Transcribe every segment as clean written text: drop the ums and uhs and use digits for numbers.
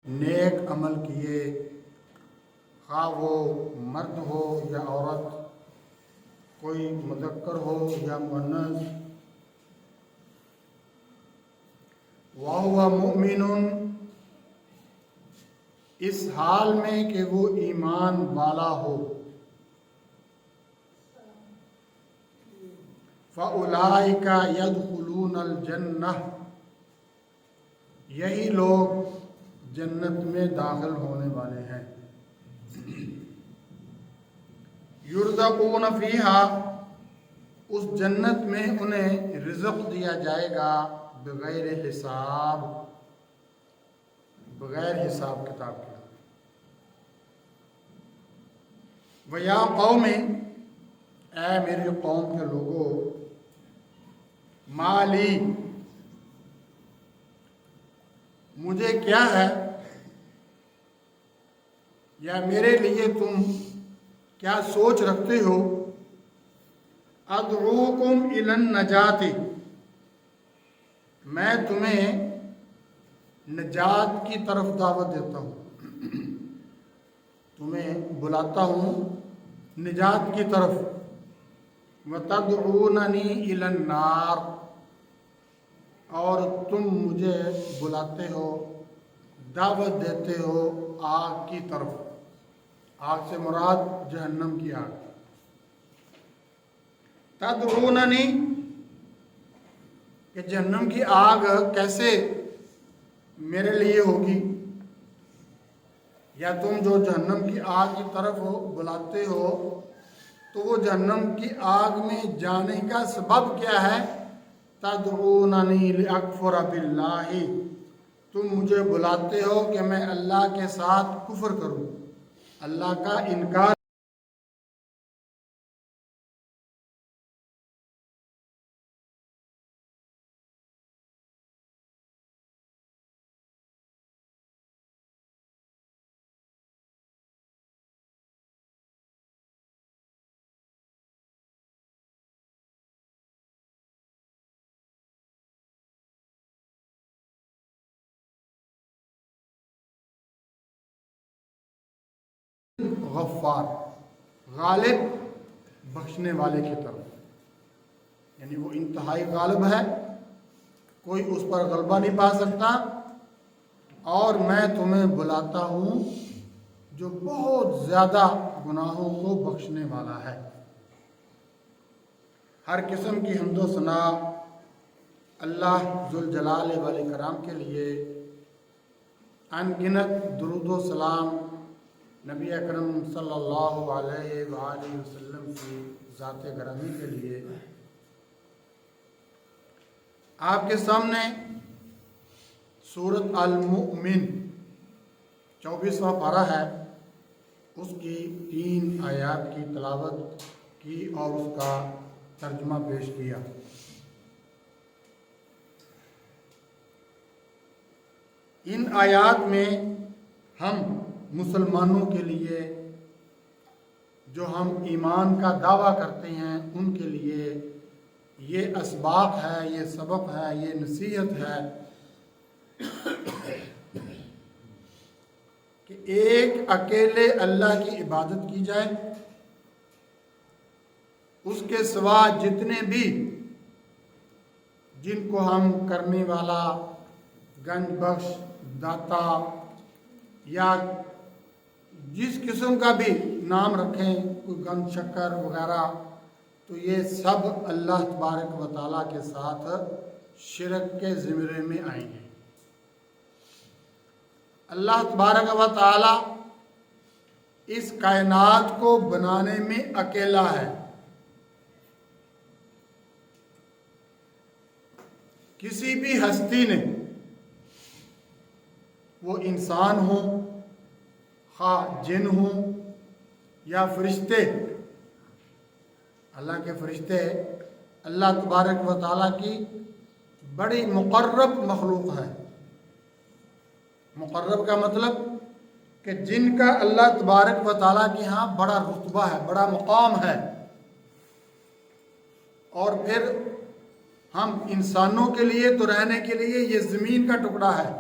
نیک عمل کیے، خواہ وہ مرد ہو یا عورت، کوئی مذکر ہو یا مؤنث، وَهُوَ مُؤْمِنٌ، اس حال میں کہ وہ ایمان والا ہو، فَأُولَٰئِكَ يَدْخُلُونَ الْجَنَّةَ، یہی لوگ جنت میں داخل ہونے والے ہیں۔ يُرْزَقُونَ فِيهَا، اس جنت میں انہیں رزق دیا جائے گا بغیر حساب، بغیر حساب کتاب کے۔ وَيَا قَوْمِ، اے میری قوم کے لوگوں، مالی، مجھے کیا ہے، یا میرے لیے تم کیا سوچ رکھتے ہو، ادعوکم الی النجات، میں تمہیں نجات کی طرف دعوت دیتا ہوں، تمہیں بلاتا ہوں نجات کی طرف، وتدعوننی الی النار، اور تم مجھے بلاتے ہو، دعوت دیتے ہو آگ کی طرف۔ آگ سے مراد جہنم کی آگ۔ تدعوننی، کہ جہنم کی آگ کیسے میرے لیے ہوگی، یا تم جو جہنم کی آگ کی طرف بلاتے ہو تو وہ جہنم کی آگ میں جانے کا سبب کیا ہے؟ تدعوننی لاکفر باللہ، تم مجھے بلاتے ہو کہ میں اللہ کے ساتھ کفر کروں، اللہ کا انکار۔ غفار، غالب بخشنے والے کی طرف، یعنی وہ انتہائی غالب ہے، کوئی اس پر غلبہ نہیں پا سکتا، اور میں تمہیں بلاتا ہوں جو بہت زیادہ گناہوں کو بخشنے والا ہے۔ ہر قسم کی حمد و ثنا اللہ ذوالجلال والاکرام کے لیے، ان گنت درود و سلام نبی اکرم صلی اللہ علیہ وآلہ وسلم کی ذات گرامی کے لیے۔ آپ کے سامنے سورۃ المؤمن 24واں پارہ ہے، اس کی 3 آیات کی تلاوت کی اور اس کا ترجمہ پیش کیا۔ ان آیات میں ہم مسلمانوں کے لیے، جو ہم ایمان کا دعویٰ کرتے ہیں، ان کے لیے یہ اسباق ہے، یہ سبق ہے، یہ نصیحت ہے کہ ایک اکیلے اللہ کی عبادت کی جائے، اس کے سوا جتنے بھی جن کو ہم کرنے والا، گنج بخش، داتا، یا جس قسم کا بھی نام رکھیں، کوئی گند شکر وغیرہ، تو یہ سب اللہ تبارک و تعالیٰ کے ساتھ شرک کے زمرے میں آئیں گے۔ اللہ تبارک و تعالیٰ اس کائنات کو بنانے میں اکیلا ہے، کسی بھی ہستی نے، وہ انسان ہوں، خواہ جن ہوں یا فرشتے، اللہ کے فرشتے اللہ تبارک و تعالیٰ کی بڑی مقرب مخلوق ہے۔ مقرب کا مطلب کہ جن کا اللہ تبارک و تعالیٰ کے ہاں بڑا رتبہ ہے، بڑا مقام ہے۔ اور پھر ہم انسانوں کے لیے تو رہنے کے لیے یہ زمین کا ٹکڑا ہے،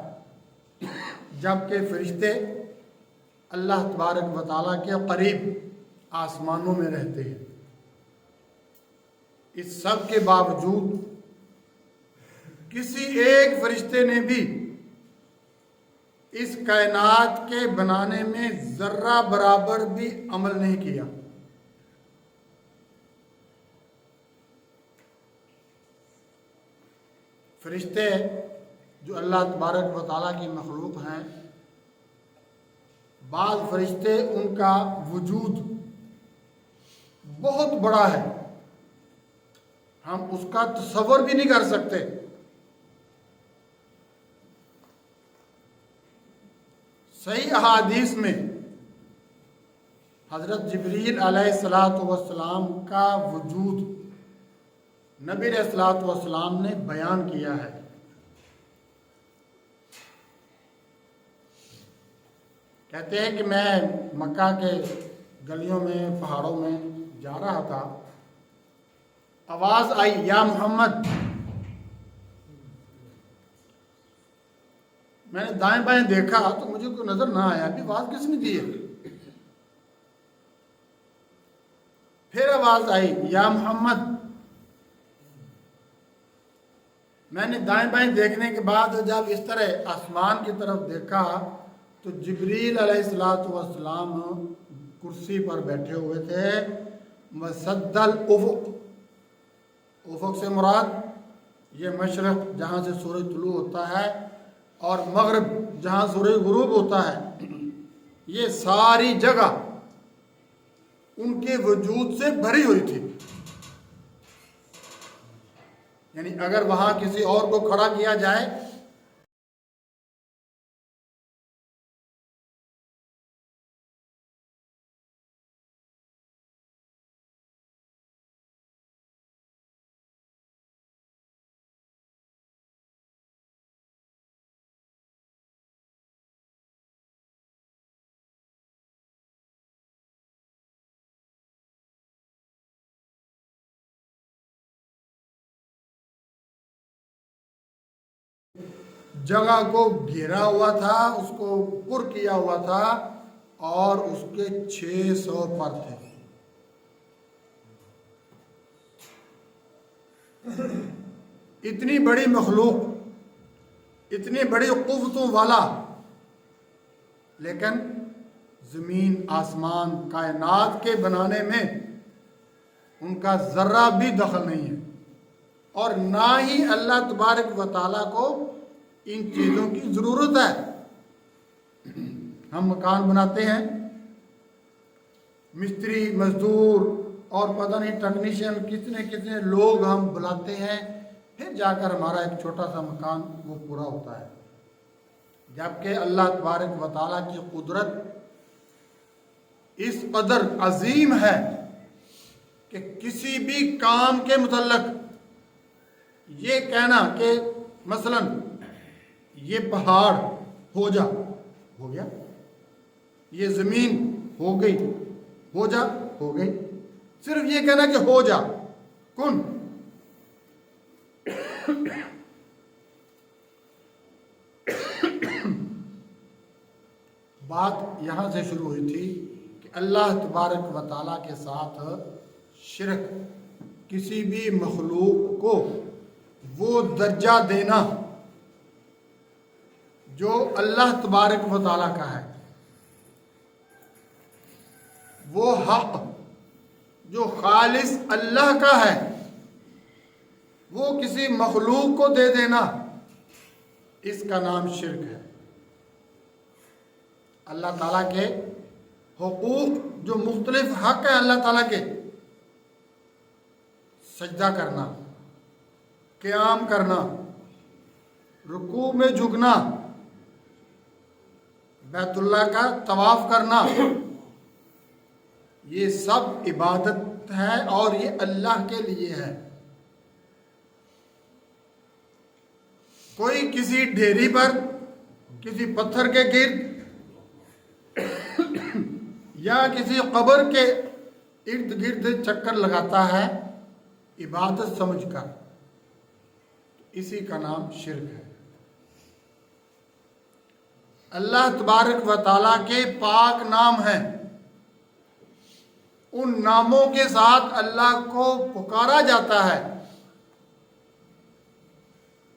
جبکہ فرشتے اللہ تبارک و تعالیٰ کے قریب آسمانوں میں رہتے ہیں۔ اس سب کے باوجود کسی ایک فرشتے نے بھی اس کائنات کے بنانے میں ذرہ برابر بھی عمل نہیں کیا۔ فرشتے جو اللہ تبارک و تعالیٰ کی مخلوق ہیں، بعض فرشتے ان کا وجود بہت بڑا ہے، ہم اس کا تصور بھی نہیں کر سکتے۔ صحیح احادیث میں حضرت جبریل علیہ السلام کا وجود نبی علیہ السلام نے بیان کیا ہے۔ کہتے ہیں کہ میں مکہ کے گلیوں میں پہاڑوں میں جا رہا تھا، آواز آئی یا محمد۔ میں نے دائیں بائیں دیکھا تو مجھے کوئی نظر نہ آیا، ابھی آواز کس نے دی ہے؟ پھر آواز آئی یا محمد۔ میں نے دائیں بائیں دیکھنے کے بعد جب اس طرح آسمان کی طرف دیکھا تو جبریل علیہ السلام کرسی پر بیٹھے ہوئے تھے، مسد الافق۔ افق سے مراد یہ مشرق جہاں سے سورج طلوع ہوتا ہے اور مغرب جہاں سورج غروب ہوتا ہے، یہ ساری جگہ ان کے وجود سے بھری ہوئی تھی۔ یعنی اگر وہاں کسی اور کو کھڑا کیا جائے جگہ کو گھیرا ہوا تھا، اس کو پر کیا ہوا تھا اور اس کے 600 پر تھے۔ اتنی بڑی مخلوق، اتنی بڑی قوتوں والا، لیکن زمین آسمان کائنات کے بنانے میں ان کا ذرہ بھی دخل نہیں ہے، اور نہ ہی اللہ تبارک و تعالیٰ کو ان چیزوں کی ضرورت ہے۔ ہم مکان بناتے ہیں، مستری، مزدور اور پتہ نہیں ٹیکنیشین کتنے لوگ ہم بلاتے ہیں، پھر جا کر ہمارا ایک چھوٹا سا مکان وہ پورا ہوتا ہے۔ جبکہ اللہ تبارک و تعالیٰ کی قدرت اس قدر عظیم ہے کہ کسی بھی کام کے متعلق یہ کہنا کہ مثلاً یہ پہاڑ ہو جا، ہو گیا، یہ زمین ہو گئی، ہو جا، ہو گئی، صرف یہ کہنا کہ ہو جا، کن۔ بات یہاں سے شروع ہوئی تھی کہ اللہ تبارک و تعالیٰ کے ساتھ شرک، کسی بھی مخلوق کو وہ درجہ دینا جو اللہ تبارک و تعالیٰ کا ہے، وہ حق جو خالص اللہ کا ہے، وہ کسی مخلوق کو دے دینا، اس کا نام شرک ہے۔ اللہ تعالیٰ کے حقوق جو مختلف حق ہیں اللہ تعالیٰ کے، سجدہ کرنا، قیام کرنا، رکوع میں جھکنا، بیت اللہ کا طواف کرنا، یہ سب عبادت ہے اور یہ اللہ کے لیے ہے۔ کوئی کسی ڈھیری پر، کسی پتھر کے گرد یا کسی قبر کے ارد گرد چکر لگاتا ہے عبادت سمجھ کر، اسی کا نام شرک ہے۔ اللہ تبارک و تعالیٰ کے پاک نام ہیں، ان ناموں کے ساتھ اللہ کو پکارا جاتا ہے۔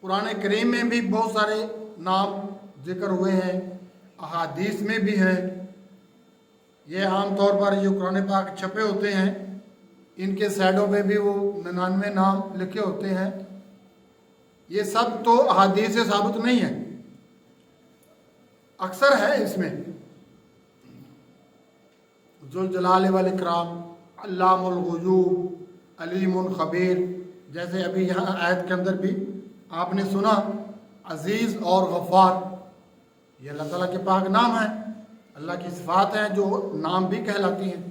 قرآن کریم میں بھی بہت سارے نام ذکر ہوئے ہیں، احادیث میں بھی ہیں۔ یہ عام طور پر جو قرآن پاک چھپے ہوتے ہیں ان کے سائڈوں پہ بھی وہ 99 نام لکھے ہوتے ہیں۔ یہ سب تو احادیث سے ثابت نہیں ہے، اکثر ہے اس میں ذوالجلال والاکرام، علام الغیوب، علیم خبیر، جیسے ابھی یہاں آیت کے اندر بھی آپ نے سنا عزیز اور غفار، یہ اللہ تعالیٰ کے پاک نام ہیں، اللہ کی صفات ہیں جو نام بھی کہلاتی ہیں۔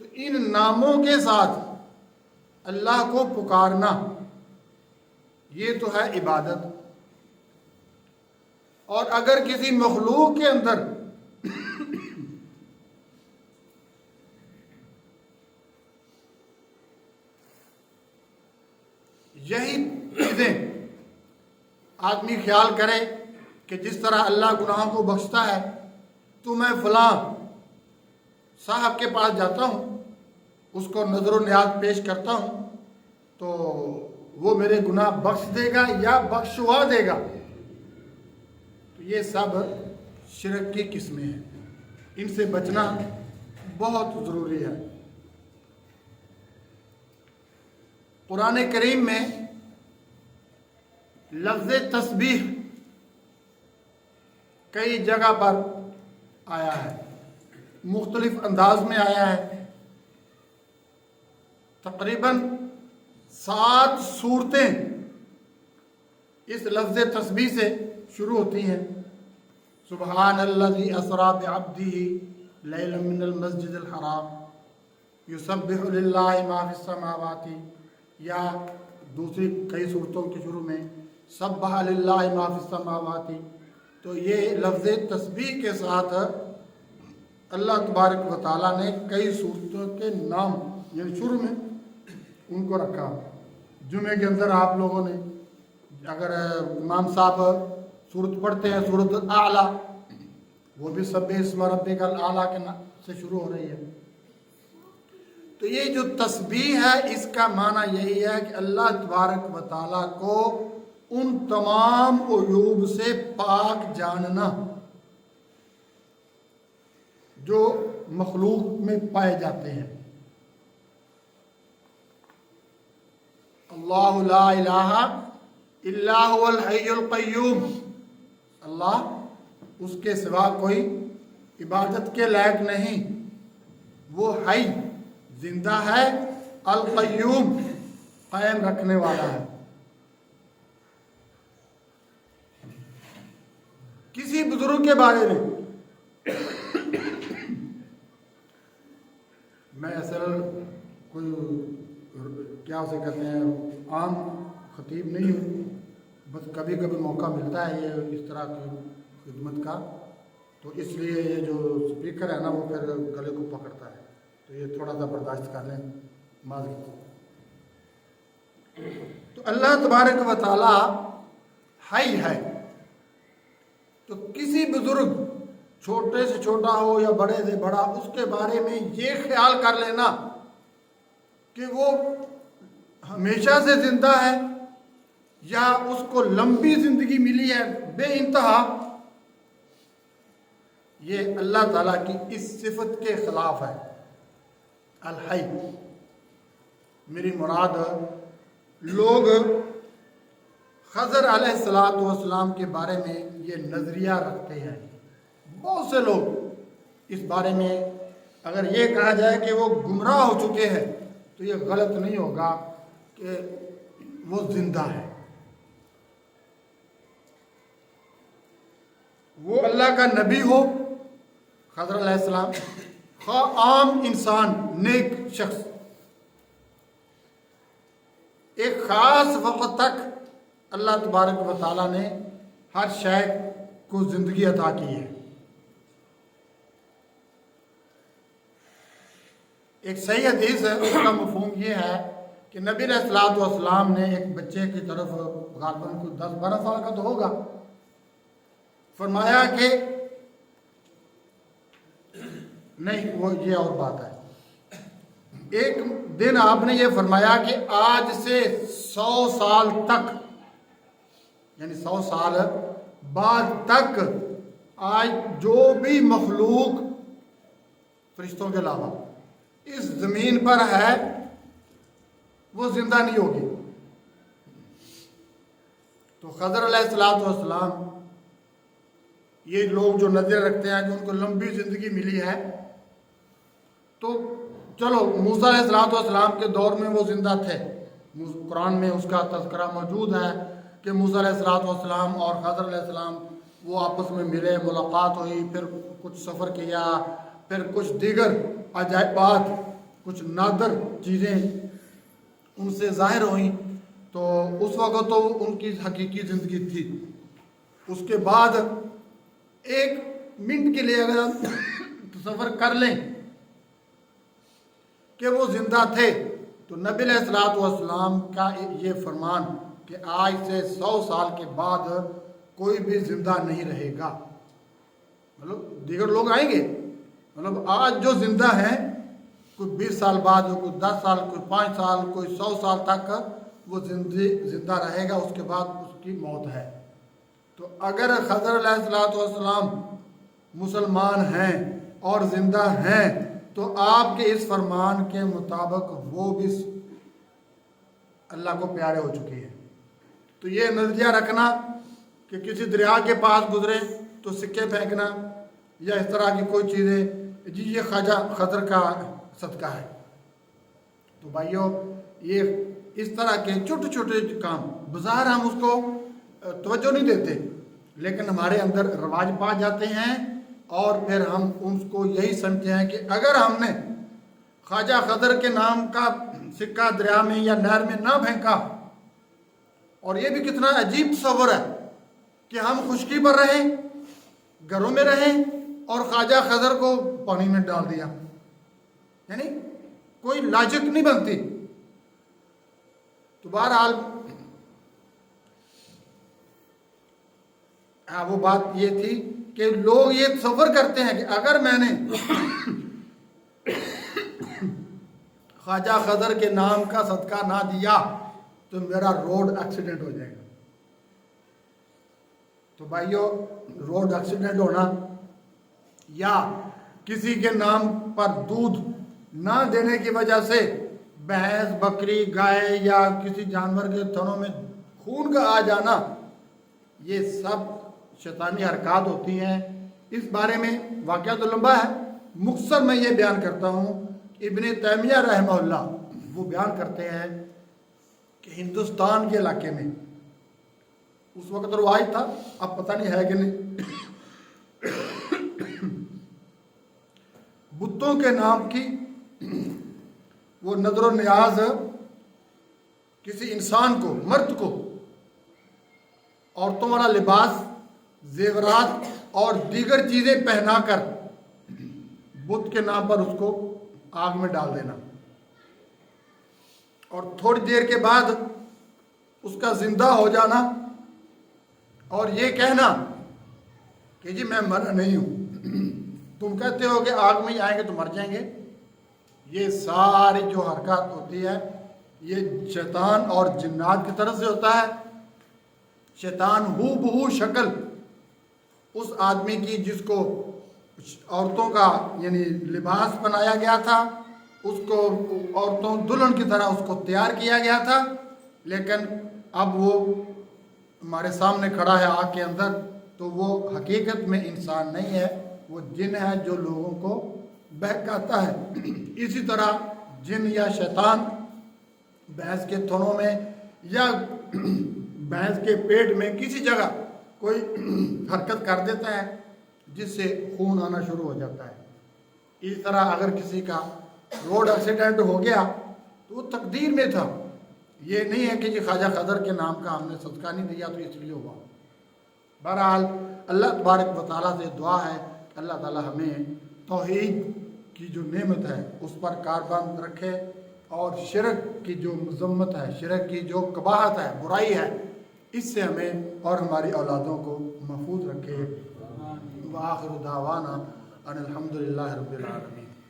تو ان ناموں کے ساتھ اللہ کو پکارنا یہ تو ہے عبادت۔ اور اگر کسی مخلوق کے اندر یہی چیزیں آدمی خیال کرے کہ جس طرح اللہ گناہوں کو بخشتا ہے تو میں فلاں صاحب کے پاس جاتا ہوں، اس کو نظر و نیاز پیش کرتا ہوں تو وہ میرے گناہ بخش دے گا یا بخشوا دے گا، تو یہ سب شرک کی قسمیں ہیں، ان سے بچنا بہت ضروری ہے۔ قرآن کریم میں لفظ تسبیح کئی جگہ پر آیا ہے، مختلف انداز میں آیا ہے۔ تقریباً 7 صورتیں اس لفظ تسبیح سے شروع ہوتی ہیں۔ سبحان الذی اسری بعبدہ لیلا من المسجد الحرام یسبح للہ ما فی السماوات، یا دوسری کئی صورتوں کے شروع میں سبح للہ ما فی السماوات۔ تو یہ لفظ تسبیح کے ساتھ اللہ تبارک و تعالیٰ نے کئی صورتوں کے نام یعنی شروع میں ان کو رکھا۔ جمعے کے اندر آپ لوگوں نے اگر امام صاحب سورت پڑھتے ہیں سورت الاعلیٰ، وہ بھی سبح اسم ربک الاعلیٰ کے سے شروع ہو رہی ہے۔ تو یہ جو تسبیح ہے اس کا معنی یہی ہے کہ اللہ تبارک و تعالیٰ کو ان تمام عیوب سے پاک جاننا جو مخلوق میں پائے جاتے ہیں۔ اللہ لا الہ الا هو الحی القیوم، اللہ اس کے سوا کوئی عبادت کے لائق نہیں، وہ حی زندہ ہے، القیوم قائم رکھنے والا ہے۔ کسی بزرگ کے بارے میں اصل کوئی کیا اسے کہتے ہیں عام خطیب نہیں ہوں، بس کبھی کبھی موقع ملتا ہے یہ اس طرح کی خدمت کا، تو اس لیے یہ جو اسپیکر ہے نا وہ پھر گلے کو پکڑتا ہے، تو یہ تھوڑا سا برداشت کر لیں معذرت۔ تو اللہ تبارک و تعالی حی ہے، تو کسی بزرگ چھوٹے سے چھوٹا ہو یا بڑے سے بڑا اس کے بارے میں یہ خیال کر لینا کہ وہ ہمیشہ سے زندہ ہے یا اس کو لمبی زندگی ملی ہے بے انتہا، یہ اللہ تعالیٰ کی اس صفت کے خلاف ہے۔ الحی، میری مراد لوگ خضر علیہ السلام کے بارے میں یہ نظریہ رکھتے ہیں، بہت سے لوگ اس بارے میں اگر یہ کہا جائے کہ وہ گمراہ ہو چکے ہیں تو یہ غلط نہیں ہوگا کہ وہ زندہ ہے۔ وہ اللہ کا نبی ہو خضر علیہ السلام، خواہ عام انسان نیک شخص، ایک خاص وقت تک اللہ تبارک و تعالیٰ نے ہر شے کو زندگی عطا کی ہے۔ ایک صحیح حدیث ہے، اس کا مفہوم یہ ہے کہ نبی علیہ الصلوۃ والسلام نے ایک بچے کی طرف غالباً کوئی 10-12 سال کا تو ہوگا، فرمایا کہ نہیں، وہ یہ اور بات ہے. ایک دن آپ نے یہ فرمایا کہ آج سے 100 سال تک، یعنی 100 سال بعد تک آج جو بھی مخلوق فرشتوں کے علاوہ اس زمین پر ہے وہ زندہ نہیں ہوگی. تو خضر علیہ السلام، یہ لوگ جو نظر رکھتے ہیں کہ ان کو لمبی زندگی ملی ہے، تو چلو موسیٰ علیہ السلام کے دور میں وہ زندہ تھے. قرآن میں اس کا تذکرہ موجود ہے کہ موسیٰ علیہ السلام اور خضر علیہ السلام وہ آپس میں ملے، ملاقات ہوئی، پھر کچھ سفر کیا، پھر کچھ دیگر عجائبات، کچھ نادر چیزیں ان سے ظاہر ہوئیں. تو اس وقت تو ان کی حقیقی زندگی تھی. اس کے بعد ایک منٹ کے لیے اگر ہم تصور کر لیں کہ وہ زندہ تھے، تو نبی علیہ السلام کا یہ فرمان کہ آج سے 100 سال کے بعد کوئی بھی زندہ نہیں رہے گا، مطلب دیگر لوگ آئیں گے، مطلب آج جو زندہ ہیں کوئی 20 سال بعد، کوئی 10 سال، کوئی 5 سال، کوئی 100 سال تک وہ زندہ رہے گا، اس کے بعد اس کی موت ہے. تو اگر خضر علیہ السلام مسلمان ہیں اور زندہ ہیں تو آپ کے اس فرمان کے مطابق وہ بھی اللہ کو پیارے ہو چکے ہیں. تو یہ نظریہ رکھنا کہ کسی دریا کے پاس گزرے تو سکے پھینکنا یا اس طرح کی کوئی چیزیں، جی یہ خواجہ خضر کا صدقہ ہے. تو بھائیو، یہ اس طرح کے چھوٹے چھوٹے کام بظاہر ہم اس کو توجہ نہیں دیتے، لیکن ہمارے اندر رواج پا جاتے ہیں، اور پھر ہم ان کو یہی سمجھتے ہیں کہ اگر ہم نے خواجہ خضر کے نام کا سکہ دریا میں یا نہر میں نہ پھینکا، اور یہ بھی کتنا عجیب تصور ہے کہ ہم خشکی پر رہیں، گھروں میں رہیں، اور خواجہ خضر کو پانی میں ڈال دیا، یعنی کوئی لاجک نہیں بنتی. تو بہرحال وہ بات یہ تھی کہ لوگ یہ تصور کرتے ہیں کہ اگر میں نے خواجہ خضر کے نام کا صدقہ نہ دیا تو میرا روڈ ایکسیڈنٹ ہو جائے گا. تو بھائیو، روڈ ایکسیڈنٹ ہونا یا کسی کے نام پر دودھ نہ دینے کی وجہ سے بھینس، بکری، گائے یا کسی جانور کے تھنوں میں خون کا آ جانا، یہ سب شیطانی حرکات ہوتی ہیں. اس بارے میں واقعہ تو لمبا ہے، مختصر میں یہ بیان کرتا ہوں. ابن تیمیہ رحمہ اللہ وہ بیان کرتے ہیں کہ ہندوستان کے علاقے میں اس وقت رواج تھا، اب پتہ نہیں ہے کہ نہیں، بتوں کے نام کی وہ نظر و نیاز کسی انسان کو، مرد کو، عورتوں والا لباس، زیورات اور دیگر چیزیں پہنا کر بت کے نام پر اس کو آگ میں ڈال دینا، اور تھوڑی دیر کے بعد اس کا زندہ ہو جانا، اور یہ کہنا کہ جی میں مرا نہیں ہوں، تم کہتے ہو کہ آگ میں ہی آئیں گے تو مر جائیں گے. یہ ساری جو حرکات ہوتی ہے یہ شیطان اور جنات کی طرف سے ہوتا ہے. شیطان ہو بہو شکل اس آدمی کی جس کو عورتوں کا یعنی لباس بنایا گیا تھا، اس کو عورتوں دلہن کی طرح اس کو تیار کیا گیا تھا، لیکن اب وہ ہمارے سامنے کھڑا ہے آگ کے اندر، تو وہ حقیقت میں انسان نہیں ہے، وہ جن ہے جو لوگوں کو بہکاتا ہے. اسی طرح جن یا شیطان بھینس کے تھنوں میں یا بھینس کے پیٹ میں کسی جگہ کوئی حرکت کر دیتا ہے جس سے خون آنا شروع ہو جاتا ہے. اس طرح اگر کسی کا روڈ ایکسیڈنٹ ہو گیا تو وہ تقدیر میں تھا، یہ نہیں ہے کہ جی خواجہ خضر کے نام کا ہم نے صدقہ نہیں دیا تو اس لیے ہوا. بہرحال اللہ تبارک و تعالیٰ سے دعا ہے کہ اللہ تعالیٰ ہمیں توحید کی جو نعمت ہے اس پر کاربند رکھے، اور شرک کی جو مذمت ہے، شرک کی جو قباحت ہے، برائی ہے، اس سے ہمیں اور ہماری اولادوں کو محفوظ رکھے. وآخر دعوانا ان الحمد للہ رب العالمین.